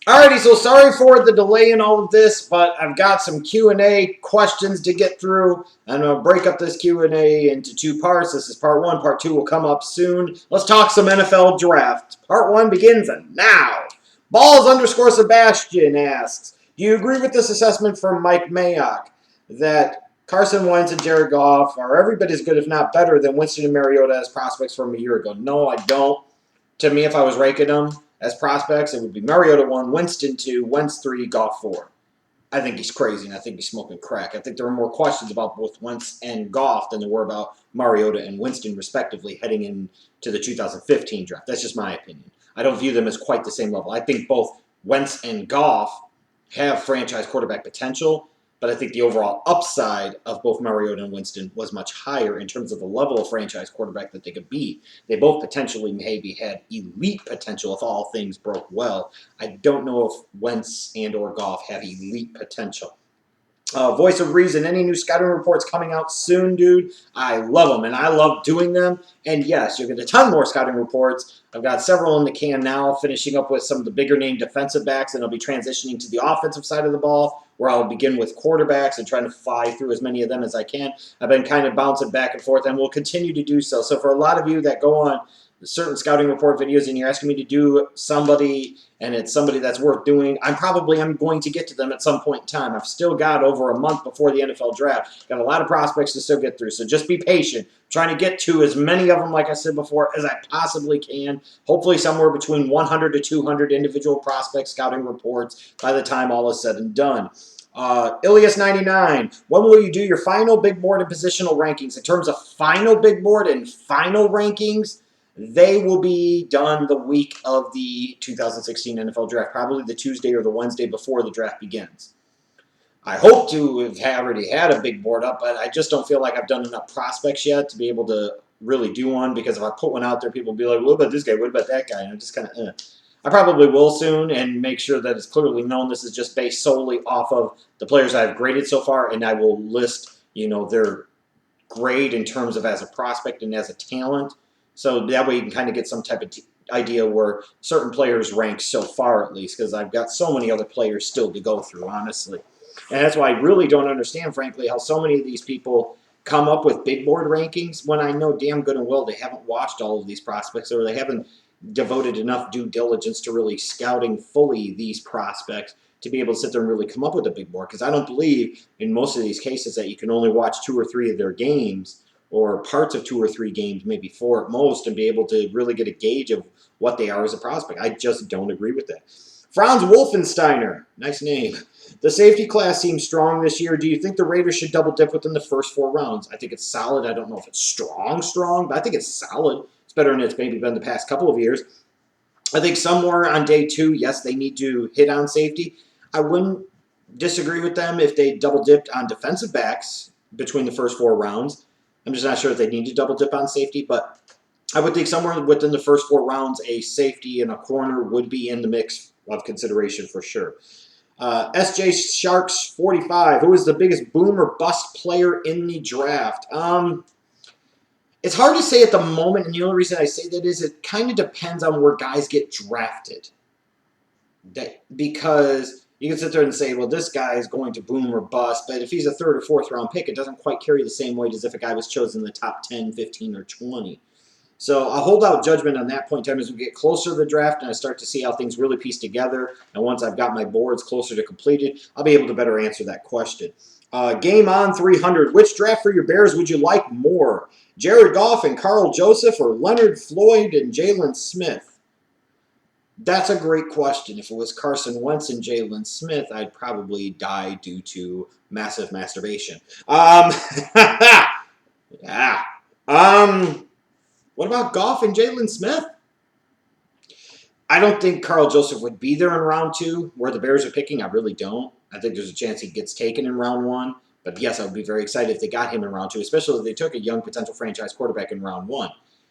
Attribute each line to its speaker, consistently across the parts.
Speaker 1: Alrighty, so sorry for the delay in all of this, but I've got some Q&A questions to get through. I'm going to break up this Q&A into two parts. This is part one. Part two will come up soon. Let's talk some NFL draft. Part one begins now. Balls underscore Sebastian asks, do you agree with this assessment from Mike Mayock that Carson Wentz and Jared Goff are every bit as good, if not better, than Winston and Mariota as prospects from a year ago? No, I don't. To me, if I was ranking them as prospects, it would be Mariota 1, Winston 2, Wentz 3, Goff 4. I think he's crazy, and I think he's smoking crack. I think there are more questions about both Wentz and Goff than there were about Mariota and Winston, respectively, heading into the 2015 draft. That's just my opinion. I don't view them as quite the same level. I think both Wentz and Goff have franchise quarterback potential, but I think the overall upside of both Mariota and Winston was much higher in terms of the level of franchise quarterback that they could be. They both potentially maybe had elite potential if all things broke well. I don't know if Wentz and or Goff have elite potential. Voice of Reason, any new scouting reports coming out soon, dude? I love them, and I love doing them. And yes, you'll get a ton more scouting reports. I've got several in the can now, finishing up with some of the bigger name defensive backs, and I'll be transitioning to the offensive side of the ball, where I'll begin with quarterbacks and trying to fly through as many of them as I can. I've been kind of bouncing back and forth, and will continue to do so. So for a lot of you that go on certain scouting report videos and you're asking me to do somebody and it's somebody that's worth doing, I'm going to get to them at some point in time. I've still got over a month before the NFL draft. Got a lot of prospects to still get through, so just be patient. I'm trying to get to as many of them, like I said before, as I possibly can. Hopefully somewhere between 100 to 200 individual prospect scouting reports by the time all is said and done. Ilias99, when will you do your final big board and positional rankings? In terms of final big board and final rankings, they will be done the week of the 2016 NFL Draft, probably the Tuesday or the Wednesday before the draft begins. I hope to have already had a big board up, but I just don't feel like I've done enough prospects yet to be able to really do one, because if I put one out there, people will be like, what about this guy, what about that guy? And I'm just kind of, I probably will soon and make sure that it's clearly known this is just based solely off of the players I've graded so far, and I will list, their grade in terms of as a prospect and as a talent. So that way you can kind of get some type of idea where certain players rank so far, at least, because I've got so many other players still to go through, honestly. And that's why I really don't understand, frankly, how so many of these people come up with big board rankings when I know damn good and well they haven't watched all of these prospects, or they haven't devoted enough due diligence to really scouting fully these prospects to be able to sit there and really come up with a big board. Because I don't believe in most of these cases that you can only watch 2 or 3 of their games, or parts of 2 or 3 games, maybe 4 at most, and be able to really get a gauge of what they are as a prospect. I just don't agree with that. Franz Wolfensteiner, nice name. The safety class seems strong this year. Do you think the Raiders should double dip within the first 4 rounds? I think it's solid. I don't know if it's strong, but I think it's solid. It's better than it's maybe been the past couple of years. I think somewhere on day 2, yes, they need to hit on safety. I wouldn't disagree with them if they double dipped on defensive backs between the first 4 rounds. I'm just not sure if they need to double dip on safety, but I would think somewhere within the first 4 rounds, a safety and a corner would be in the mix of consideration for sure. SJ Sharks 45, who is the biggest boom or bust player in the draft? It's hard to say at the moment, and the only reason I say that is it kind of depends on where guys get drafted. Because you can sit there and say, well, this guy is going to boom or bust, but if he's a 3rd or 4th round pick, it doesn't quite carry the same weight as if a guy was chosen in the top 10, 15, or 20. So I'll hold out judgment on that point in time as we get closer to the draft and I start to see how things really piece together. And once I've got my boards closer to completed, I'll be able to better answer that question. Game on 300. Which draft for your Bears would you like more? Jared Goff and Carl Joseph, or Leonard Floyd and Jalen Smith? That's a great question. If it was Carson Wentz and Jalen Smith, I'd probably die due to massive masturbation. Yeah. What about Goff and Jalen Smith? I don't think Carl Joseph would be there in round 2 where the Bears are picking. I really don't. I think there's a chance he gets taken in round 1. But yes, I would be very excited if they got him in round 2, especially if they took a young potential franchise quarterback in round 1.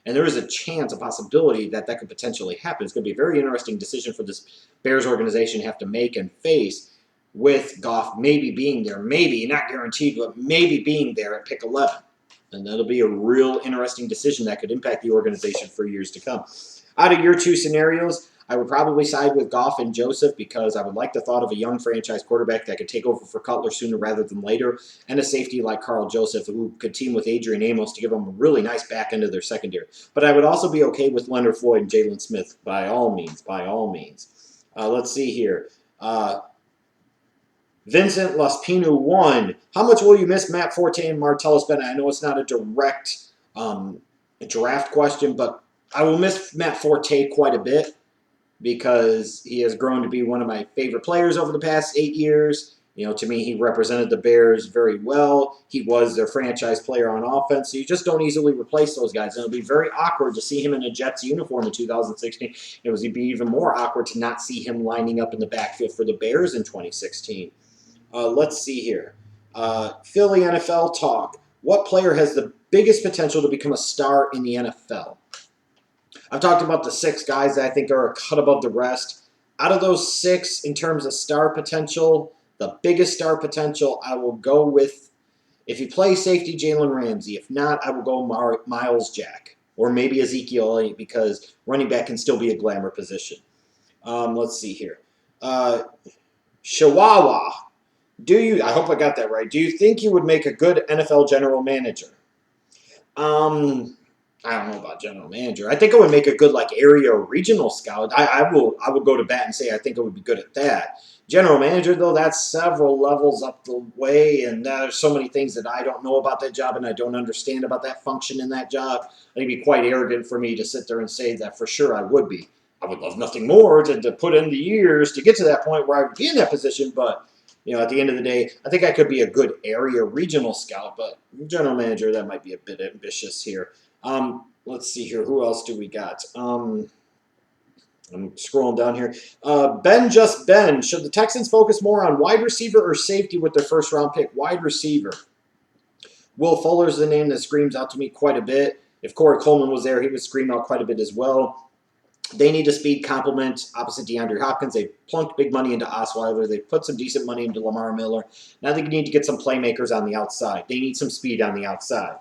Speaker 1: And there is a chance, a possibility that that could potentially happen. It's going to be a very interesting decision for this Bears organization to have to make and face, with Goff maybe being there, maybe, not guaranteed, but maybe being there at pick 11. And that'll be a real interesting decision that could impact the organization for years to come. Out of your 2 scenarios, I would probably side with Goff and Joseph because I would like the thought of a young franchise quarterback that could take over for Cutler sooner rather than later, and a safety like Carl Joseph who could team with Adrian Amos to give them a really nice back end of their secondary. But I would also be okay with Leonard Floyd and Jalen Smith by all means, by all means. Let's see here. Vincent Laspinu 1. How much will you miss Matt Forte and Martellus Bennett? I know it's not a direct draft question, but I will miss Matt Forte quite a bit because he has grown to be one of my favorite players over the past 8 years. You know, to me, he represented the Bears very well. He was their franchise player on offense, so you just don't easily replace those guys. And it'll be very awkward to see him in a Jets uniform in 2016. It would be even more awkward to not see him lining up in the backfield for the Bears in 2016. Let's see here. Philly NFL talk. What player has the biggest potential to become a star in the NFL? I've talked about the 6 guys that I think are a cut above the rest. Out of those 6, in terms of star potential, the biggest star potential, I will go with, if he plays safety, Jalen Ramsey. If not, I will go Miles Jack or maybe Ezekiel Elliott because running back can still be a glamour position. Let's see here. Chihuahua. I hope I got that right. Do you think you would make a good NFL general manager? I don't know about general manager. I think I would make a good area or regional scout. I would go to bat and say I think I would be good at that. General manager, though, that's several levels up the way, and there's so many things that I don't know about that job and I don't understand about that function in that job. I think it'd be quite arrogant for me to sit there and say that for sure I would be. I would love nothing more to put in the years to get to that point where I would be in that position, but at the end of the day, I think I could be a good area regional scout, but general manager, that might be a bit ambitious here. Let's see here. Who else do we got? I'm scrolling down here. Ben. Should the Texans focus more on wide receiver or safety with their first-round pick? Wide receiver. Will Fuller's the name that screams out to me quite a bit. If Corey Coleman was there, he would scream out quite a bit as well. They need a speed complement opposite DeAndre Hopkins. They plunked big money into Osweiler. They put some decent money into Lamar Miller. Now they need to get some playmakers on the outside. They need some speed on the outside.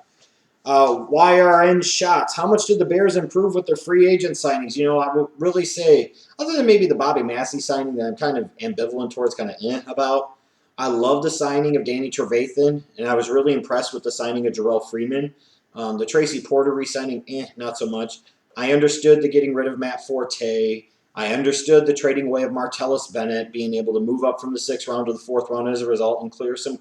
Speaker 1: YRN shots. How much did the Bears improve with their free agent signings? I would really say, other than maybe the Bobby Massey signing that I'm kind of ambivalent towards, kind of about, I love the signing of Danny Trevathan, and I was really impressed with the signing of Jarrell Freeman. The Tracy Porter re-signing, not so much. I understood the getting rid of Matt Forte. I understood the trading away of Martellus Bennett, being able to move up from the 6th round to the 4th round as a result and clear some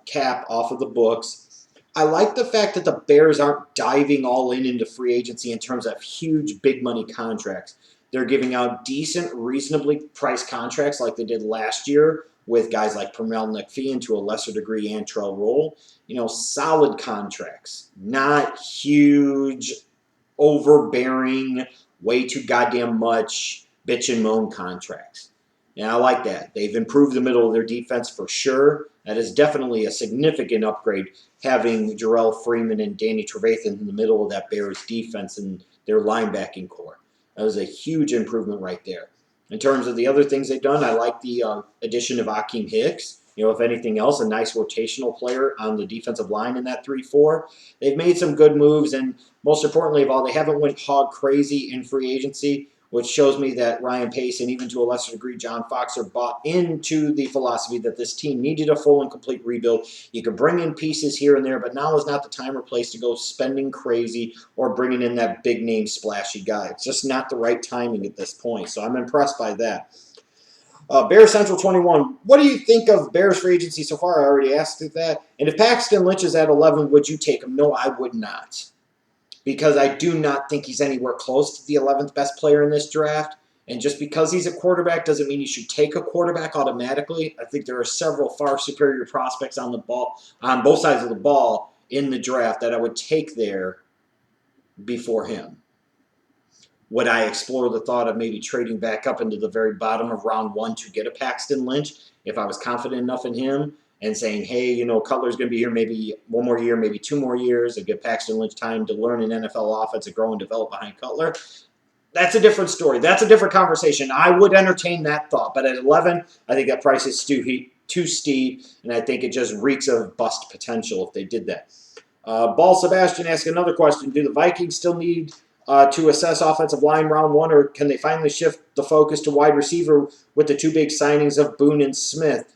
Speaker 1: cap off of the books. I like the fact that the Bears aren't diving all into free agency in terms of huge, big money contracts. They're giving out decent, reasonably priced contracts like they did last year with guys like Pernell McPhee and to a lesser degree Antrell Roll. Solid contracts, not huge, overbearing, way too goddamn much bitch and moan contracts. And I like that. They've improved the middle of their defense for sure. That is definitely a significant upgrade, having Jarrell Freeman and Danny Trevathan in the middle of that Bears defense and their linebacking core. That was a huge improvement right there. In terms of the other things they've done, I like the addition of Akeem Hicks. If anything else, a nice rotational player on the defensive line in that 3-4. They've made some good moves, and most importantly of all, they haven't went hog crazy in free agency, which shows me that Ryan Pace and even to a lesser degree John Fox are bought into the philosophy that this team needed a full and complete rebuild. You could bring in pieces here and there, but now is not the time or place to go spending crazy or bringing in that big-name splashy guy. It's just not the right timing at this point, so I'm impressed by that. Bears Central 21. What do you think of Bears free agency so far? I already asked you that. And if Paxton Lynch is at 11, would you take him? No, I would not. Because I do not think he's anywhere close to the 11th best player in this draft. And just because he's a quarterback doesn't mean you should take a quarterback automatically. I think there are several far superior prospects on the ball, on both sides of the ball in the draft that I would take there before him. Would I explore the thought of maybe trading back up into the very bottom of round 1 to get a Paxton Lynch if I was confident enough in him and saying, hey, Cutler's going to be here maybe 1 more year, maybe 2 more years, and give Paxton Lynch time to learn an NFL offense and grow and develop behind Cutler? That's a different story. That's a different conversation. I would entertain that thought. But at 11, I think that price is too steep, and I think it just reeks of bust potential if they did that. Ball Sebastian asked another question. Do the Vikings still need to assess offensive line round one, or can they finally shift the focus to wide receiver with the two big signings of Boone and Smith?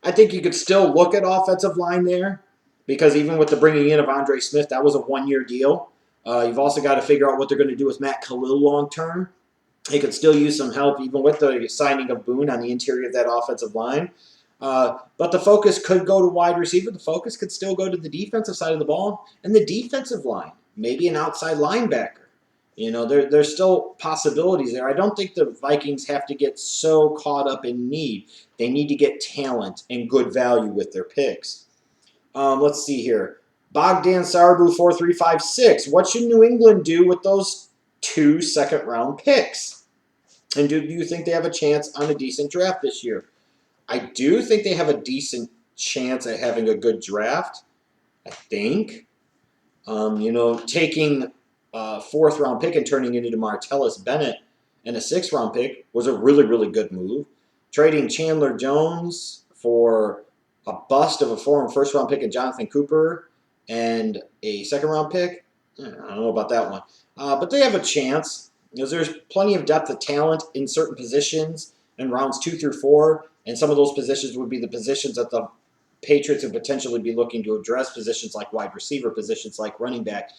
Speaker 1: I think you could still look at offensive line there because even with the bringing in of Andre Smith, that was a one-year deal. You've also got to figure out what they're going to do with Matt Khalil long term. They could still use some help even with the signing of Boone on the interior of that offensive line. But the focus could go to wide receiver. The focus could still go to the defensive side of the ball and the defensive line, maybe an outside linebacker. You know, there's still possibilities there. I don't think the Vikings have to get so caught up in need. They need to get talent and good value with their picks. Let's see here. Bogdan Sarbu 4356. What should New England do with those 2 second-round picks? And do you think they have a chance on a decent draft this year? I do think they have a decent chance at having a good draft. I think. You know, taking a 4th-round pick and turning it into Martellus Bennett and a 6th-round pick was a really, really good move. Trading Chandler Jones for a bust of a 4- and 1st-round pick of Jonathan Cooper and a 2nd-round pick, I don't know about that one. But they have a chance because there's plenty of depth of talent in certain positions in rounds 2 through 4, and some of those positions would be the positions that the Patriots would potentially be looking to address, positions like wide receiver, positions like running back,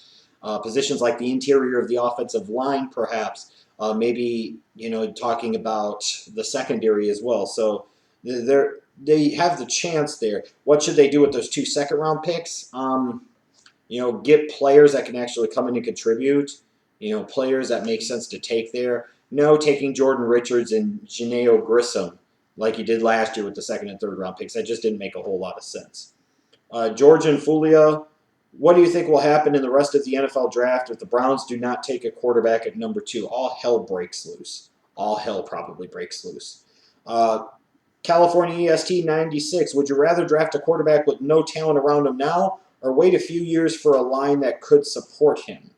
Speaker 1: positions like the interior of the offensive line, perhaps. Maybe, you know, talking about the secondary as well. So they have the chance there. What should they do with those 2 second-round picks? You know, get players that can actually come in and contribute. You know, players that make sense to take there. No, taking Jordan Richards and Janeo Grissom like he did last year with the 2nd and 3rd-round picks. That just didn't make a whole lot of sense. George and Fulia, what do you think will happen in the rest of the NFL draft if the Browns do not take a quarterback at number 2? All hell breaks loose. All hell probably breaks loose. California EST 96, would you rather draft a quarterback with no talent around him now or wait a few years for a line that could support him?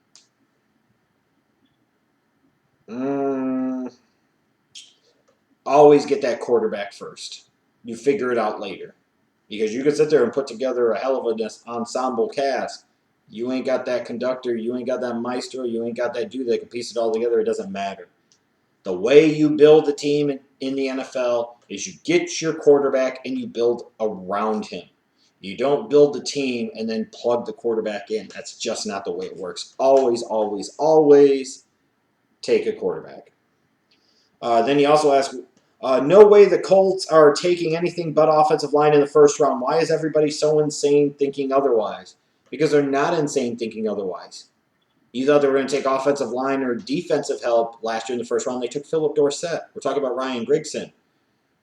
Speaker 1: Always get that quarterback first. You figure it out later. Because you can sit there and put together a hell of an ensemble cast. You ain't got that conductor, you ain't got that maestro, you ain't got that dude that can piece it all together. It doesn't matter. The way you build the team in the NFL is you get your quarterback and you build around him. You don't build the team and then plug the quarterback in. That's just not the way it works. Always, always, always take a quarterback. Then he also asked, no way the Colts are taking anything but offensive line in the 1st round. Why is everybody so insane thinking otherwise? Because they're not insane thinking otherwise. Either they were going to take offensive line or defensive help last year in the 1st round. They took Philip Dorsett. We're talking about Ryan Grigson.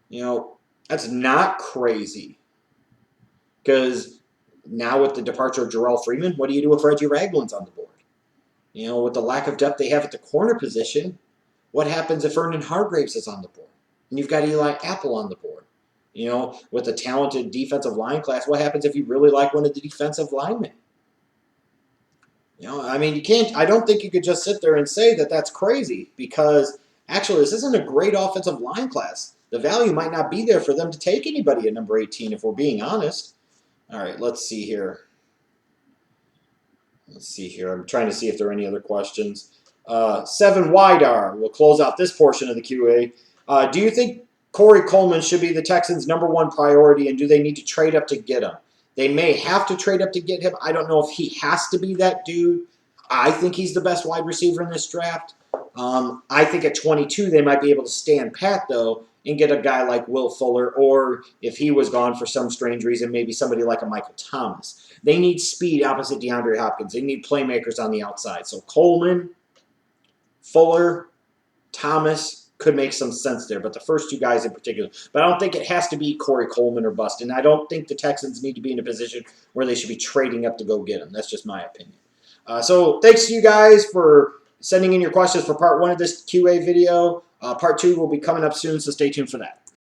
Speaker 1: You know, that's not crazy. Because now with the departure of Jarrell Freeman, what do you do if Reggie Ragland's on the board? You know, with the lack of depth they have at the corner position, what happens if Vernon Hargreaves is on the board? And you've got Eli Apple on the board. You know, with a talented defensive line class, what happens if you really like one of the defensive linemen? You know, I mean, you can't. I don't think you could just sit there and say that that's crazy because actually this isn't a great offensive line class. The value might not be there for them to take anybody at number 18 if we're being honest. All right, let's see here. I'm trying to see if there are any other questions. 7 Widar will close out this portion of the QA. Do you think Corey Coleman should be the Texans' #1 priority, and do they need to trade up to get him? They may have to trade up to get him. I don't know if he has to be that dude. I think he's the best wide receiver in this draft. I think at 22 they might be able to stand pat, though, and get a guy like Will Fuller, or if he was gone for some strange reason, maybe somebody like a Michael Thomas. They need speed opposite DeAndre Hopkins. They need playmakers on the outside. So Coleman, Fuller, Thomas could make some sense there, but the first 2 guys in particular. But I don't think it has to be Corey Coleman or bust, and I don't think the Texans need to be in a position where they should be trading up to go get him. That's just my opinion. So thanks to you guys for sending in your questions for part 1 of this QA video. Part 2 will be coming up soon, so stay tuned for that.